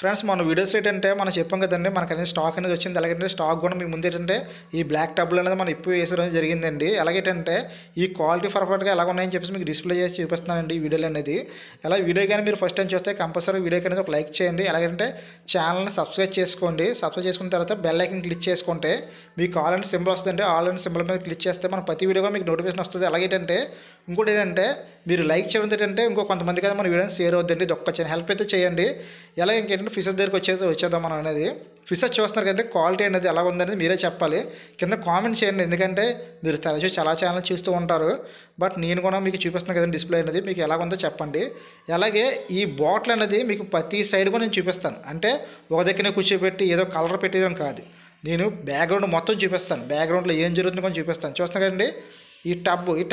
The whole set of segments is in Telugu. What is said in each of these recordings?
ఫ్రెండ్స్ మన వీడియోస్లో ఏంటంటే మనం చెప్పాం కదండి మనకు అనేది స్టాక్ అనేది వచ్చింది. అలాగే స్టాక్ కూడా మీకు ముందు ఏంటంటే ఈ బ్లాక్ టబ్లు అనేది మనం ఇప్పుడు వేసడం జరిగిందండి. అలాగేంటంటే ఈ క్వాలిటీ పర్ఫెక్ట్గా ఎలా ఉన్నాయని చెప్పేసి మీకు డిస్ప్లే చేసి చూపిస్తున్నానండి ఈ వీడియోలో అనేది. అలా వీడియో కానీ మీరు ఫస్ట్ టైం చూస్తే కంపల్సరీ వీడియోకి అనేది ఒక లైక్ చేయండి. అలాగంటే ఛానల్ని సబ్స్క్రైబ్ చేసుకోండి. సబ్స్క్రైబ్ చేసుకున్న తర్వాత బెల్ ఐకన్ క్లిక్ చేసుకుంటే మీకు ఆల్ అండ్ సింబల్ వస్తుందండి. ఆల్ అండ్ సింబల్ మీద క్లిక్ చేస్తే మన ప్రతి వీడియో కూడా మీకు నోటిఫికేషన్ వస్తుంది. అలాగేంటంటే ఇంకోటి ఏంటంటే మీరు లైక్ చేయడం ఏంటంటే ఇంకో కొంతమంది కదా మన వీడియోని షేర్ అవుతుందండి. ఇది ఒక్క చిన్న హెల్ప్ అయితే చేయండి. ఎలా ఇంకేంటంటే ఫిషెస్ దగ్గరికి వచ్చేద్దాం మనం అనేది. ఫిషెస్ చూస్తున్నారు కదంటే క్వాలిటీ అనేది ఎలా ఉందనేది మీరే చెప్పాలి. కింద కామెంట్ చేయండి. ఎందుకంటే మీరు తరచూ చాలా ఛానల్ చూస్తూ ఉంటారు. బట్ నేను కూడా మీకు చూపిస్తున్నాను కదండి డిస్ప్లే అనేది మీకు ఎలా ఉందో చెప్పండి. అలాగే ఈ బాటిల్ అనేది మీకు ప్రతి సైడ్ కూడా నేను చూపిస్తాను. అంటే ఒక దగ్గర కూర్చోబెట్టి ఏదో కలర్ పెట్టేయడం కాదు. నేను బ్యాక్గ్రౌండ్ మొత్తం చూపిస్తాను. బ్యాక్గ్రౌండ్లో ఏం జరుగుతుందో కొంచెం చూపిస్తాను. చూస్తున్నా కదండి ఈ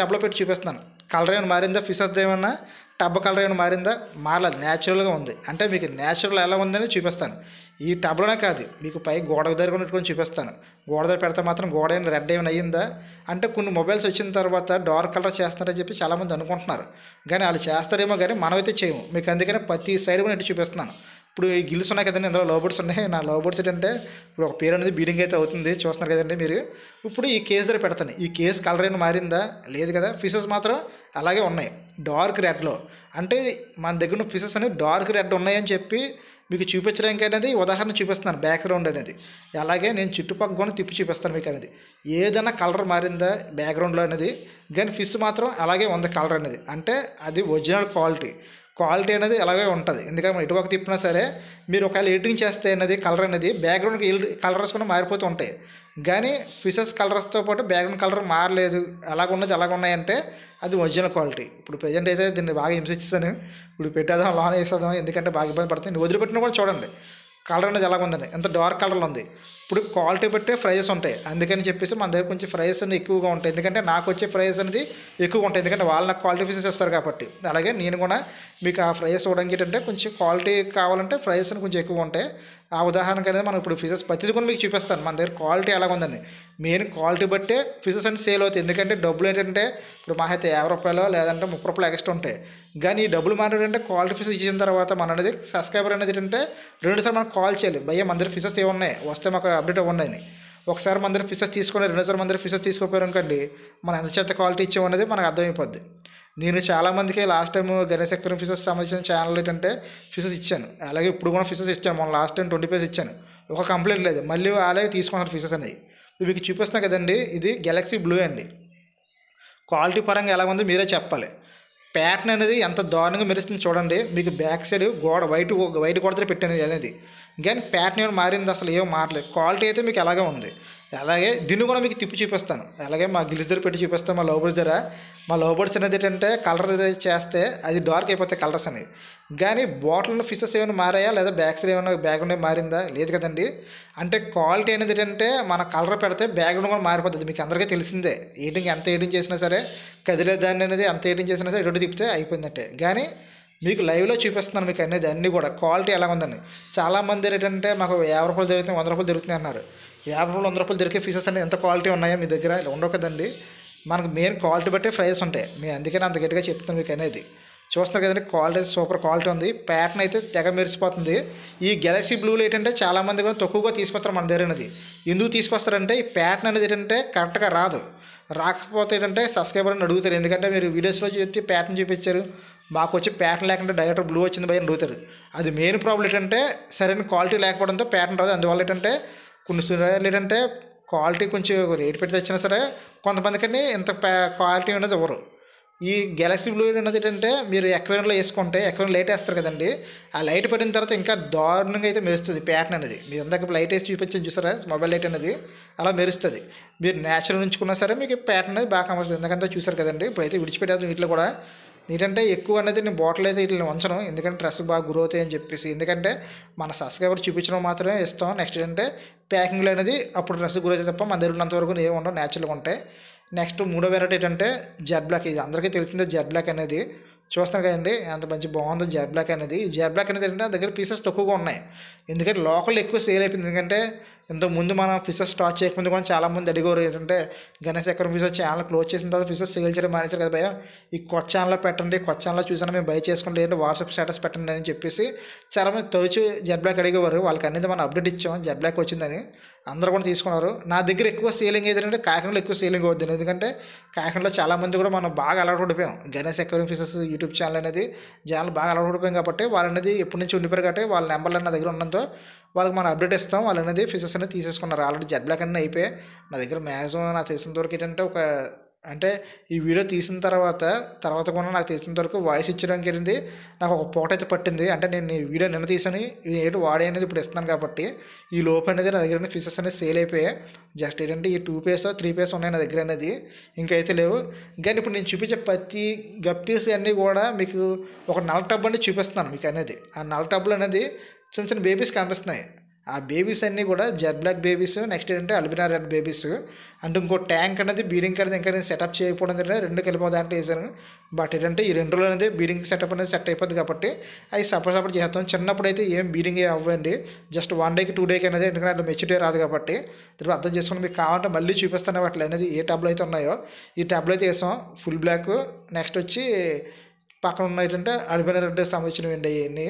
టబ్లో పెట్టి చూపిస్తాను. కలర్ ఏమైనా మారిందా, ఫిషెస్ ఏమన్నా టబ్ కలర్ ఏమైనా మారిందా? మారలేదు, న్యాచురల్గా ఉంది. అంటే మీకు న్యాచురల్ ఎలా ఉందని చూపిస్తాను. ఈ టబ్లోనే కాదు మీకు పై గోడ దగ్గర పెట్టుకొని చూపిస్తాను. గోడ దగ్గర పెడితే మాత్రం గోడ ఏమైనా రెడ్ ఏమైనా అయ్యిందా అంటే కొన్ని మొబైల్స్ వచ్చిన తర్వాత డార్క్ కలర్ చేస్తారని చెప్పి చాలామంది అనుకుంటున్నారు. కానీ వాళ్ళు చేస్తారేమో కానీ మనమైతే చేయము. మీకు అందుకని ప్రతి సైడ్ కూడా ఇటు చూపిస్తున్నాను. ఇప్పుడు ఈ గిల్స్ ఉన్నాయి కదండి, ఇందులో లవ్ బర్డ్స్ ఉన్నాయి. నా లవ్ బర్డ్స్ ఏంటంటే ఇప్పుడు ఒక పేరు అనేది బీడింగ్ అయితే అవుతుంది. చూస్తున్నారు కదండి మీరు. ఇప్పుడు ఈ కేస్ దగ్గర పెడతాను. ఈ కేస్ కలర్ ఏమైనా మారిందా? లేదు కదా. ఫిషెస్ మాత్రం అలాగే ఉన్నాయి డార్క్ రెడ్లో. అంటే మన దగ్గర ఉన్న ఫిషెస్ అనేవి డార్క్ రెడ్ ఉన్నాయని చెప్పి మీకు చూపించడానికి అనేది ఉదాహరణ చూపిస్తున్నాను. బ్యాక్గ్రౌండ్ అనేది అలాగే నేను చుట్టుపక్కల కూడా తిప్పి చూపిస్తాను మీకు అనేది. ఏదైనా కలర్ మారిందా బ్యాక్గ్రౌండ్లో అనేది, కానీ ఫిష్ మాత్రం అలాగే ఉంది కలర్ అనేది. అంటే అది ఒరిజినల్ క్వాలిటీ అనేది అలాగే ఉంటుంది. ఎందుకంటే మనం ఇటుపక్క తిప్పినా సరే మీరు ఒకవేళ ఎడిటింగ్ చేస్తే అనేది కలర్ అనేది బ్యాక్గ్రౌండ్కి కలర్స్ కూడా మారిపోతూ ఉంటాయి. కానీ ఫిషెస్ కలర్స్తో పాటు బ్యాక్గ్రౌండ్ కలర్ మారలేదు, అలాగ ఉన్నాయంటే అది ఒరిజినల్ క్వాలిటీ. ఇప్పుడు ప్రజెంట్ అయితే దీన్ని బాగా హింసించాను. ఇప్పుడు పెట్టేద్దాం లోన్ వేసేద్దాం ఎందుకంటే బాగా ఇబ్బంది పడుతుంది. వదిలిపెట్టినా కూడా చూడండి కలర్ అనేది ఎలా ఉందండి, ఎంత డార్క్ కలర్లో ఉంది. ఇప్పుడు క్వాలిటీ బట్టే ప్రైజెస్ ఉంటాయి. అందుకని చెప్పేసి మన దగ్గర కొంచెం ప్రైజెస్ అనేది ఎక్కువగా ఉంటాయి. ఎందుకంటే నాకు వచ్చే ప్రైజెస్ అనేది ఎక్కువగా ఉంటాయి. ఎందుకంటే వాళ్ళు నాకు క్వాలిటీ ఫీసెస్ ఇస్తారు కాబట్టి. అలాగే నేను కూడా మీకు ఆ ప్రైజెస్ ఇవ్వడానికి ఏంటంటే కొంచెం క్వాలిటీ కావాలంటే ప్రైజెస్ కొంచెం ఎక్కువగా ఉంటాయి. ఆ ఉదాహరణకు అనేది మనం ఇప్పుడు ఫీసెస్ ప్రతిదీ కూడా మీకు చూపిస్తాను. మన దగ్గర క్వాలిటీ ఎలా ఉందండి. మెయిన్ క్వాలిటీ బట్టే ఫీసెస్ అని సేల్ అవుతాయి. ఎందుకంటే డబ్బులు ఏంటంటే ఇప్పుడు మా అయితే 50 రూపాయలు లేదంటే 30 రూపాయలు ఎక్స్ట్రా ఉంటాయి. కానీ ఈ డబ్బులు మాట్లాడంటే క్వాలిటీ ఫీసెస్ ఇచ్చిన తర్వాత మన అనేది సబ్స్క్రైబర్ అనేది ఏంటంటే 2 సార్లు మనకు కాల్ చేయాలి. భయ్య మన దగ్గర ఫీసెస్ ఏమున్నాయి వస్తే మాకు అప్డేట్ ఇవ్వండి. ఒకసారి మన దగ్గర ఫీసెస్ తీసుకుని 2 సార్లు మన దగ్గర ఫీసెస్ తీసుకోపోయారు అనుకోండి, మనం ఎంత చేత క్వాలిటీ ఇచ్చామనేది మనకు అర్థమైపోద్ది. నేను చాలామందికి last time Ganesh aquarium fishes సంబంధించిన ఛానల్ ఏంటంటే ఫిషెస్ ఇచ్చాను. అలాగే ఇప్పుడు కూడా ఫిషెస్ ఇచ్చాను. మొన్న లాస్ట్ టైం 20 పేజ్ ఇచ్చాను. ఒక కంప్లైంట్ లేదు. మళ్ళీ అలాగే తీసుకున్నారు ఫిషెస్ అనేది. ఇప్పుడు మీకు చూపిస్తున్నా కదండి, ఇది గెలాక్సీ బ్లూ అండి. క్వాలిటీ పరంగా ఎలా ఉందో మీరే చెప్పాలి. ప్యాటర్న్ అనేది ఎంత దారుణంగా మెరుస్తుంది చూడండి. మీకు బ్యాక్ సైడ్ వైట్ గోడతో పెట్టాను అనేది, కానీ ప్యాటర్న్ ఏమైనా మారింది? అసలు ఏమో మారలేదు. క్వాలిటీ అయితే మీకు అలాగే ఉంది. అలాగే దీన్ని కూడా మీకు తిప్పి చూపిస్తాను. అలాగే మా గిల్స్ దగ్గర పెట్టి చూపిస్తాను. మా లవ్ బర్డ్స్ దగ్గర మా లవ్ బర్డ్స్ అనేది ఏంటంటే కలర్ చేస్తే అది డార్క్ అయిపోతాయి కలర్స్ అనేవి. కానీ బాటిల్లో ఫిషెస్ ఏమైనా మారాయా లేదా బ్యాక్ సైడ్ ఏమైనా బ్యాక్గ్రౌండ్ మారిందా? లేదు కదండి. అంటే క్వాలిటీ అనేది ఏంటంటే మన కలర్ పెడితే బ్యాక్గ్రౌండ్ కూడా మారిపోతుంది. మీకు అందరికీ తెలిసిందే. ఎంత ఎడిటింగ్ చేసినా సరే కదిలే దాన్ని అనేది ఎంత ఎడిటింగ్ చేసినా సరే ఎటు తిప్పితే అయిపోయిందంటే. కానీ మీకు లైవ్లో చూపిస్తున్నాను మీకు అనేది అన్నీ కూడా క్వాలిటీ ఎలా ఉందని. చాలామంది ఏంటంటే మాకు 50 రూపాయలు దొరుకుతున్నాయి, 100 రూపాయలు దొరుకుతున్నాయి అన్నారు. 50 రూపాయలు 100 రూపాయలు దొరికే ఫీసెస్ అనేది ఎంత క్వాలిటీ ఉన్నాయో మీ దగ్గర ఇలా ఉండవు కదండి. మనకు మెయిన్ క్వాలిటీ బట్టే ప్రైస్ ఉంటాయి. మేము అందుకని అంత గట్టిగా చెప్తాను మీకు అనేది. చూస్తున్నారు కదండి క్వాలిటీ సూపర్ క్వాలిటీ ఉంది. ప్యాటర్న్ అయితే తెగ మెరిసిపోతుంది. ఈ గెలాక్సీ బ్లూలో ఏంటంటే చాలామంది కూడా తక్కువగా తీసుకొస్తారు మన దగ్గర అనేది. ఎందుకు తీసుకొస్తారంటే ఈ ప్యాటర్న్ అనేది ఏంటంటే కరెక్ట్గా రాకపోతే ఏంటంటే సబ్స్క్రైబర్ అని అడుగుతారు. ఎందుకంటే మీరు వీడియోస్లో చెప్తే ప్యాటర్న్ చూపించారు, మాకు వచ్చి ప్యాటర్న్ లేకుండా డైరెక్ట్ బ్లూ వచ్చింది భయ అని అడుగుతారు. అది మెయిన్ ప్రాబ్లం ఏంటంటే సరైన క్వాలిటీ లేకపోవడంతో ప్యాటర్న్ రాదు. అందువల్ల ఏంటంటే కొన్ని సార్లు ఏంటంటే క్వాలిటీ కొంచెం రేట్ పెట్టి తెచ్చినా సరే కొంతమందికి ఇంత క్వాలిటీ అనేది ఇవ్వరు. ఈ గెలాక్సీ బ్లూ అనేది ఏంటంటే మీరు ఎక్వేరియంలో వేసుకుంటే ఎక్వేరియం లైట్ వేస్తారు కదండి, ఆ లైట్ పడిన తర్వాత ఇంకా దారుణంగా అయితే మెరుస్తుంది ప్యాటర్న్ అనేది. మీరు ఇందాక లైట్ వేసి చూపించింది చూసారా మొబైల్ లైట్ అనేది అలా మెరుస్తుంది. మీరు న్యాచురల్ ఉంచుకున్నా సరే మీకు ప్యాటర్న్ అనేది బాగా కనబడుతుంది. ఎందుకంటే చూసారు కదండి. ఇప్పుడైతే విడిచిపెట్టేది వీటిలో కూడా ఏంటంటే ఎక్కువ అనేది నేను బాటిల్ అయితే వీటిని ఉంచను. ఎందుకంటే డ్రెస్ బాగా గ్రో అవుతాయి అని చెప్పేసి. ఎందుకంటే మన సబ్స్క్రైబర్ చూపించడం మాత్రమే ఇస్తాం. నెక్స్ట్ ఏంటంటే ప్యాకింగ్లో అనేది అప్పుడు డ్రెస్ గ్రో అయితే తప్ప మన దగ్గర ఉన్నంతవరకు ఏమి ఉండవు, న్యాచురల్గా ఉంటాయి. నెక్స్ట్ మూడో వెరైటీ ఏంటంటే జెడ్ బ్లాక్. ఇది అందరికీ తెలిసిందే జెడ్ బ్లాక్ అనేది. చూస్తున్నారు కదండి ఎంత మంచి బాగుందో జెడ్ బ్లాక్ అనేది. ఈ జెడ్ బ్లాక్ అనేది ఏంటంటే దగ్గర పీసెస్ తక్కువగా ఉన్నాయి. ఎందుకంటే లోకల్ ఎక్కువ సేల్ అయిపోయింది. ఎందుకంటే ఇంతకుముందు మనం ఫిషెస్ స్టార్ట్ చేయకముందు కూడా చాలామంది అడిగారు ఏంటంటే గణేష్ ఎక్కడ ఫిషెస్ ఛానల్ క్లోజ్ చేసిన తర్వాత ఫిషెస్ సేల్ చేయడం మానేశారు కదా భయ్య, ఈ కొత్త ఛానల్లో పెట్టండి, కొత్త ఛానల్లో చూసినా మేము బై చేసుకుంటే ఏంటి వాట్సాప్ స్టేటస్ పెట్టండి అని చెప్పేసి చాలామంది తోచి జెడ్ బ్లాక్ అడిగేవారు. వాళ్ళకి అనేది మనం అప్డేట్ ఇచ్చాం జెడ్ బ్లాక్ వచ్చిందని, అందరూ కూడా తీసుకున్నారు. నా దగ్గర ఎక్కువ సేలింగ్ ఏదంటే కాకినాడలో ఎక్కువ సేలింగ్ అవుతుంది, ఎందుకంటే కాకినాడలో చాలామంది కూడా మనం బాగా అలవాటు పడిపోయాం. Ganesh aquarium fishes YouTube channel అనేది జనాలు బాగా అలవాటు పడిపోయాం కాబట్టి వాళ్ళు అనేది ఎప్పటి నుంచి ఉండిపోయారు కాబట్టి వాళ్ళ నెంబర్లు నా దగ్గర ఉండడంతో వాళ్ళకి మనం అప్డేట్ ఇస్తాం. వాళ్ళు అనేది ఫిషెస్ అనేది తీసేసుకున్నారు. ఆల్రెడీ జెడ్ బ్లాక్ అన్నీ అయిపోయాయి నా దగ్గర. మ్యాక్సిమం నాకు తెలిసినంత వరకు ఏంటంటే అంటే ఈ వీడియో తీసిన తర్వాత కూడా నాకు తెలిసినంత వరకు వాయిస్ ఇచ్చడానికి ఏంటి నాకు ఒక పూట అయితే పట్టింది. అంటే నేను ఈ వీడియో నిన్న తీసాను, ఏంటి వాడే అనేది ఇప్పుడు ఇస్తున్నాను కాబట్టి ఈ లోపు అనేది నా దగ్గర ఫిషెస్ అనేది సేల్ అయిపోయాయి. జస్ట్ ఏంటంటే ఈ 2 పేస్ 3 పేస్ ఉన్నాయి నా దగ్గర అనేది, ఇంకైతే లేవు. కానీ ఇప్పుడు నేను చూపించే ప్రతి గప్పీస్ అన్నీ కూడా మీకు ఒక నల్ల టబ్ అనేది చూపిస్తున్నాను మీకు అనేది. ఆ నల్ల టబ్లు అనేది చిన్న చిన్న బేబీస్ కనిపిస్తున్నాయి. ఆ బేబీస్ అన్నీ కూడా జెడ్ బ్లాక్ బేబీస్, నెక్స్ట్ ఏంటంటే అల్బినా రెడ్ బేబీస్. అంటే ఇంకో ట్యాంక్ అనేది బీడింగ్ అనేది ఇంకా నేను సెటప్ చేయకపోవడం జరిగింది, 2 కలిపి దాంట్లో వేసాను. బట్ ఏంటంటే ఈ 2 రోజులు అనేది బీడింగ్ సెటప్ అనేది సెట్ అయిపోద్ది కాబట్టి అవి సపరేట్ చేస్తాం. చిన్నప్పుడు అయితే ఏం బీడింగ్ అవ్వండి, జస్ట్ 1 డేకి 2 డేకి అనేది, ఎందుకంటే అట్లా మెచ్యూరిటీ రాదు కాబట్టి ఇప్పుడు అర్థం చేసుకుని మీకు కావాలంటే మళ్ళీ చూపిస్తాను అట్లా అనేది ఏ టబ్లు అయితే ఉన్నాయో. ఈ టబ్లు అయితే వేసాం ఫుల్ బ్లాక్. నెక్స్ట్ వచ్చి పక్కన ఉన్న ఏంటంటే అల్బినా రెడ్ సంబంధించినవి అండి అవన్నీ.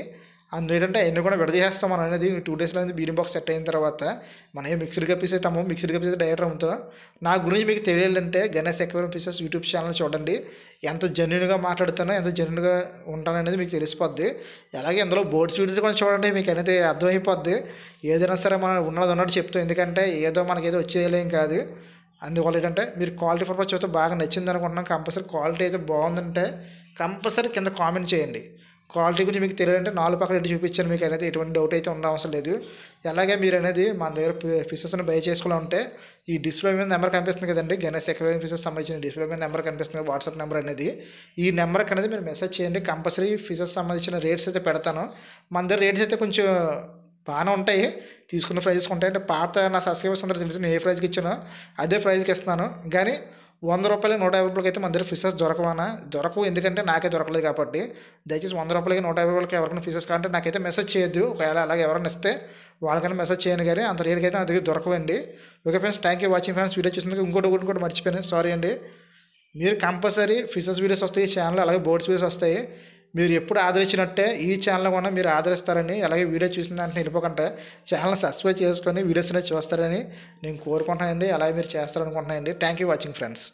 అందులో ఏంటంటే అవన్నీ కూడా విడదీసేస్తాం మనం అనేది 2 డేస్లో అనేది బీడింగ్ బాక్స్ సెట్ అయిన తర్వాత. మనం ఏ మిక్స్డ్ కప్పీస్ అవుతాము, మిక్స్డ్ కప్పీస్ డైరెక్టర్ అమ్ముతాం. నా గురించి మీకు తెలియాలంటే Ganesh aquarium fishes YouTube channel చూడండి. ఎంత జెన్యూన్గా మాట్లాడుతానో, ఎంత జెన్యూన్గా ఉంటానో అనేది మీకు తెలిసిపోద్ది. అలాగే అందులో బోర్డ్స్ వీడియోస్ కూడా చూడండి, మీకు అనేది అర్థమైపోద్ది. ఏదైనా సరే మనం ఉన్నట్టు చెప్తాం, ఎందుకంటే ఏదో మనకేదో వచ్చేదేం కాదు. అందువల్ల ఏంటంటే మీరు క్వాలిటీ పర్పస్ చూస్తే బాగా నచ్చింది అనుకుంటున్నాం. కంపల్సరీ క్వాలిటీ అయితే బాగుందంటే కంపల్సరీ కింద కామెంట్ చేయండి. క్వాలిటీ గురించి మీకు తెలియాలంటే 4 పక్కన ఎట్టి చూపించాను, మీకు అనేది ఎటువంటి డౌట్ అయితే ఉండవసరం లేదు. అలాగే మీరు అనేది మన దగ్గర ఫిషెస్ని బై చేసుకోవాలంటే ఈ డిస్ప్లే మీద నెంబర్ కనిపిస్తుంది కదండి, గణేష్ ఎక్వేరియం ఫిషెస్ సంబంధించిన డిస్ప్లే మీద నెంబర్ కనిపిస్తుంది, వాట్సాప్ నెంబర్ అనేది. ఈ నెంబర్కి అనేది మీరు మెసేజ్ చేయండి. కంపల్సరీ ఫిషెస్ సంబంధించిన రేట్స్ అయితే పెడతాను. మన దగ్గర రేట్స్ అయితే కొంచెం బాగానే ఉంటాయి, తీసుకున్న ప్రైజెస్ ఉంటాయి. అంటే పాత నా సబ్స్క్రైబర్స్ అందరూ తెలిసిన ఏ ప్రైజ్కి ఇచ్చానో అదే ప్రైజ్కి ఇస్తున్నాను. కానీ 100 రూపాయలు 150 రూపాయలకి అయితే మన దగ్గర ఫిషెస్ దొరకవు, ఎందుకంటే నాకే దొరకలేదు కాబట్టి. దయచేసి 100 రూపాయలకి 150 రూపాయలకి ఎవరికైనా ఫిషెస్ కావాలంటే నాకైతే మెసేజ్ చేయొద్దు. ఒకవేళ అలాగే ఎవరైనా ఇస్తే వాళ్ళకైనా మెసేజ్ చేయండి, కానీ అంత రేట్కి అయితే నా దగ్గర దొరకవండి. Okay friends, thank you watching friends. Video చూసినందుకు ఇంకోటి మర్చిపోయాను, సారీ అండి. మీరు కంపల్సరీ ఫిషెస్ వీడియోస్ వస్తాయి ఈ ఛానల్, అలాగే బోర్డ్స్ వీడియోస్ వస్తాయి. మీరు ఎప్పుడు ఆదరించినట్టే ఈ ఛానల్ కూడా మీరు ఆదరిస్తారని, అలాగే వీడియో చూసిన దాంట్లో వెళ్ళిపోకుండా ఛానల్ సబ్స్క్రైబ్ చేసుకొని వీడియోస్ అనేది చూస్తారని నేను కోరుకుంటున్నానండి. అలాగే మీరు చేస్తారనుకుంటున్నానండి. Thank you watching friends.